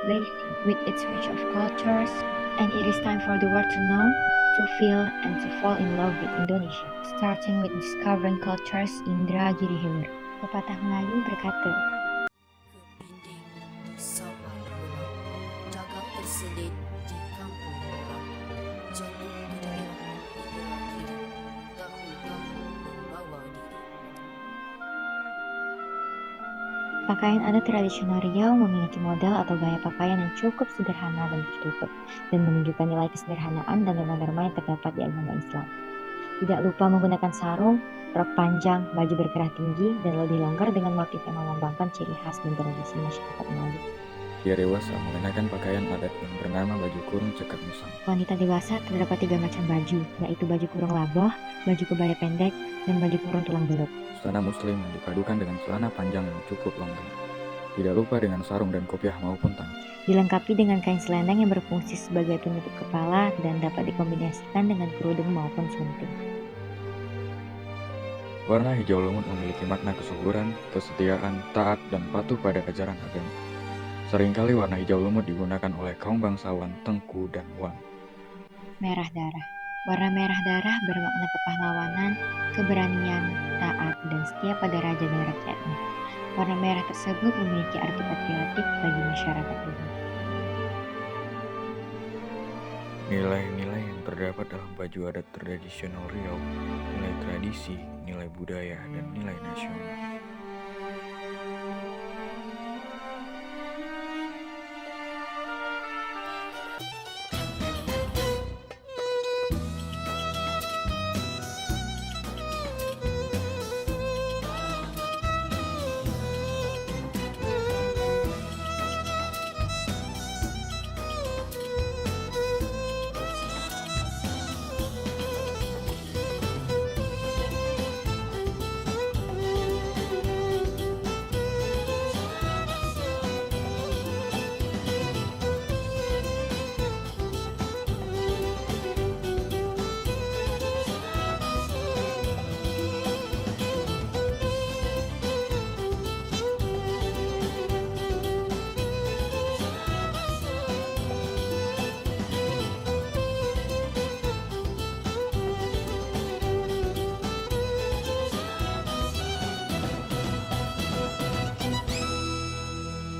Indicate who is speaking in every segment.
Speaker 1: place with its range of cultures, and it is time for the world to know, to feel, and to fall in love with Indonesia. Starting with discovering cultures Indra Giri Hilir. Pepatah Melayu berkata,
Speaker 2: Kepinding sawah pulau, dagang terselit di kampung orang, jatuh ke daerah dibelah kiri, tahu-tahu membawa diri.
Speaker 1: pakaian adat tradisional Riau memiliki model atau gaya pakaian yang cukup sederhana dan tertutup, dan menunjukkan nilai kesederhanaan dan norma-norma yang terdapat di agama Islam. Tidak lupa menggunakan sarung, rok panjang, baju berkerah tinggi, dan lebih longgar dengan motif yang melambangkan ciri khas dan tradisi masyarakat Melayu.
Speaker 3: Dia dewasa mengenakan pakaian adat yang bernama baju kurung cekak musang.
Speaker 1: Wanita dewasa terdapat 3 macam baju, yaitu baju kurung laboh, baju kebaya pendek, dan baju kurung tulang beluk.
Speaker 3: Busana muslim yang dipadukan dengan celana panjang yang cukup longgar. Tidak lupa dengan sarung dan kopiah maupun tangki.
Speaker 1: Dilengkapi dengan kain selendang yang berfungsi sebagai penutup kepala dan dapat dikombinasikan dengan kerudung maupun sunting.
Speaker 3: Warna hijau lumut memiliki makna kesuburan, kesetiaan, taat, dan patuh pada ajaran agama. Seringkali warna hijau lumut digunakan oleh kaum bangsawan Tengku dan Wan.
Speaker 1: Merah darah. Warna merah darah bermakna kepahlawanan, keberanian, taat, dan setia pada raja dan rakyatnya. Warna merah tersebut memiliki arti patriotik bagi masyarakat umum.
Speaker 3: Nilai-nilai yang terdapat dalam baju adat tradisional Riau, nilai tradisi, nilai budaya, dan nilai nasional.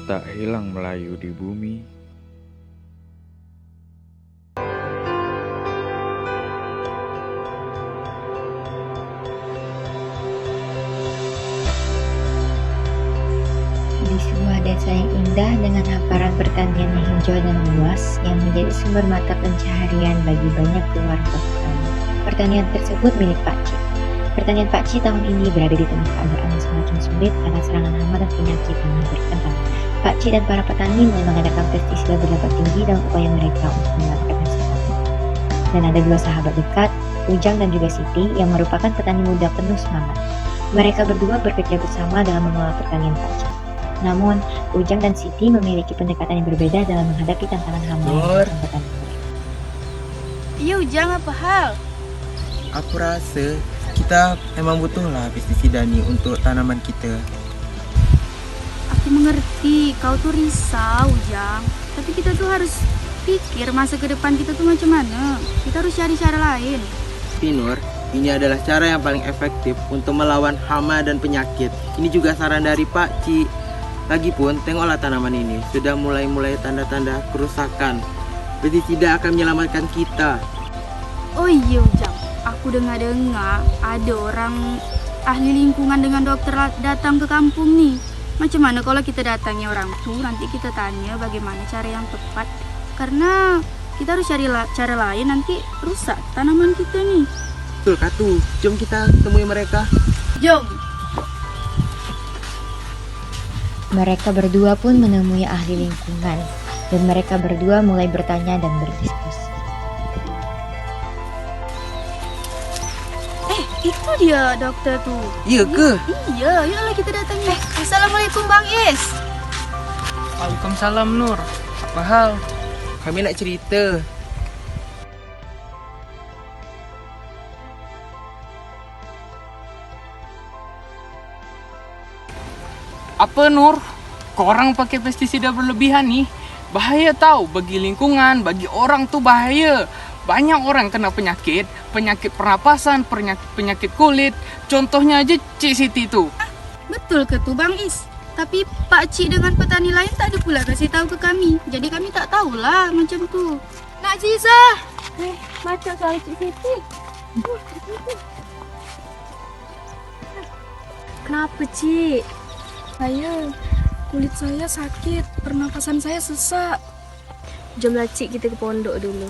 Speaker 3: Tak hilang Melayu di bumi,
Speaker 1: Di sebuah desa yang indah dengan hamparan pertanian yang hijau dan luas yang menjadi sumber mata pencaharian bagi banyak keluarga petani. Pertanian tersebut milik Pak Ci. Pertanian Pak Ci tahun ini berada di tengah keadaan yang semakin sulit karena serangan hama dan penyakit yang hampir kentang. Pak Ci dan para petani mulai mengadakan pestisida berdampak tinggi dalam upaya mereka untuk menyelamatkan hasil. Dan ada 2 sahabat dekat, Ujang dan juga Siti, yang merupakan petani muda penuh semangat. Mereka berdua bekerja bersama dalam mengelola pertanian Pak Ci. Namun, Ujang dan Siti memiliki pendekatan yang berbeda dalam menghadapi tantangan hama yang datang petani mereka.
Speaker 4: Iya Ujang, apa hal?
Speaker 5: Aku rasa kita emang butuhlah pestisida nih untuk tanaman kita.
Speaker 4: Aku mengerti, kau tuh risau Ujang. Tapi kita tuh harus pikir masa ke depan kita tuh macam mana. Kita harus cari cara lain.
Speaker 5: Pinur, ini adalah cara yang paling efektif untuk melawan hama dan penyakit. Ini juga saran dari Pak Ci. Lagipun, tengoklah tanaman ini. Sudah mulai tanda-tanda kerusakan. Pestisida akan menyelamatkan kita.
Speaker 4: Oh iya Ujang, aku dengar-dengar ada orang ahli lingkungan dengan dokter datang ke kampung nih. Macam mana kalau kita datangi orang tuh, nanti kita tanya bagaimana cara yang tepat. Karena kita harus cari cara lain, nanti rusak tanaman kita nih.
Speaker 5: Betul Katu, jom kita temui mereka.
Speaker 4: Jom!
Speaker 1: Mereka berdua pun menemui ahli lingkungan, dan mereka berdua mulai bertanya dan berdiskusi.
Speaker 4: Itu dia dokter tuh.
Speaker 5: Iya ke?
Speaker 4: Iya, yuklah kita datangi. Assalamualaikum Bang Is.
Speaker 6: Waalaikumsalam Nur. Apa hal?
Speaker 5: Kami nak cerita.
Speaker 6: Apa Nur? Kok orang pakai pestisida berlebihan nih? Bahaya tahu bagi lingkungan, bagi orang tuh bahaya. Banyak orang kena penyakit pernapasan, penyakit kulit. Contohnya aja Cik Siti tuh.
Speaker 4: Betul ke tu Bang Is? Tapi Pak Cik dengan petani lain tak ada pula kasih tahu ke kami. Jadi kami tak tahulah macam tu. Nak Ziza.
Speaker 7: Macam suara Cik Siti. Kenapa, Cik? Kulit saya sakit, pernapasan saya sesak. Jomlah Cik, kita ke pondok dulu.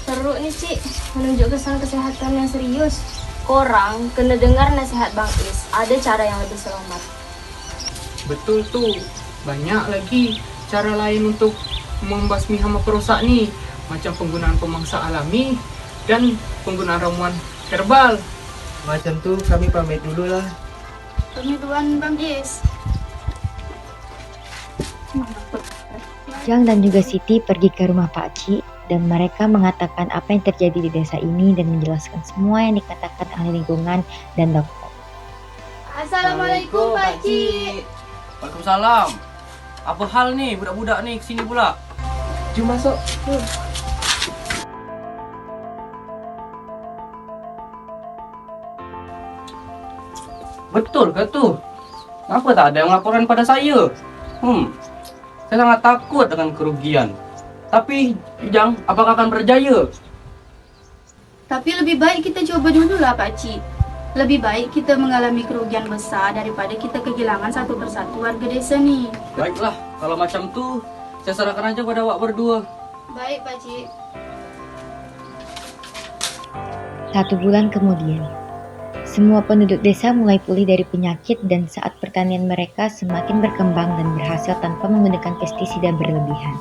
Speaker 7: Teruk nih Cik, menunjuk kesan kesehatan yang serius. Korang kena dengar nasihat Bang Is. Ada cara yang lebih selamat.
Speaker 6: Betul tuh. Banyak lagi cara lain untuk membasmi hama perosak nih. Macam penggunaan pemangsa alami dan penggunaan ramuan herbal.
Speaker 5: Macam tuh kami pamit dulu lah.
Speaker 4: Kami duluan Bang Is.
Speaker 1: Ujang dan juga Siti pergi ke rumah Pak Cik dan mereka mengatakan apa yang terjadi di desa ini dan menjelaskan semua yang dikatakan ahli lingkungan dan dokter.
Speaker 4: Assalamualaikum Pak Cik.
Speaker 8: Waalaikumsalam. Apa hal nih budak-budak nih kesini pula?
Speaker 5: Jom masuk.
Speaker 8: Betul ke tu? Kenapa tak ada yang laporan pada saya? Saya sangat takut dengan kerugian. Tapi, Ujang, apakah akan berjaya?
Speaker 4: Tapi lebih baik kita coba dulu lah Pak Cik. Lebih baik kita mengalami kerugian besar daripada kita kehilangan satu persatu warga desa nih.
Speaker 8: Baiklah, kalau macam tu, saya serahkan aja pada awak berdua.
Speaker 4: Baik Pak Cik.
Speaker 1: 1 bulan kemudian, semua penduduk desa mulai pulih dari penyakit dan saat pertanian mereka semakin berkembang dan berhasil tanpa menggunakan pestisida berlebihan.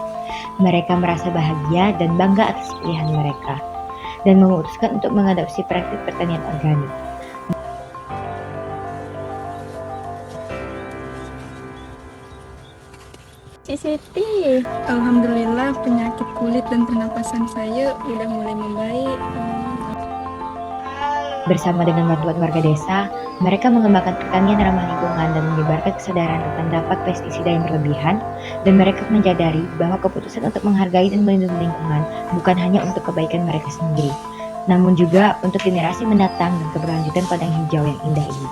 Speaker 1: Mereka merasa bahagia dan bangga atas pilihan mereka dan memutuskan untuk mengadopsi praktik pertanian organik.
Speaker 7: Cik Siti, alhamdulillah penyakit kulit dan pernapasan saya udah mulai membaik.
Speaker 1: Bersama dengan bantuan warga desa, mereka mengembangkan pertanian ramah lingkungan dan menyebarkan kesadaran tentang dampak pestisida yang berlebihan, dan mereka menyadari bahwa keputusan untuk menghargai dan melindungi lingkungan bukan hanya untuk kebaikan mereka sendiri, namun juga untuk generasi mendatang dan keberlanjutan padang hijau yang indah ini.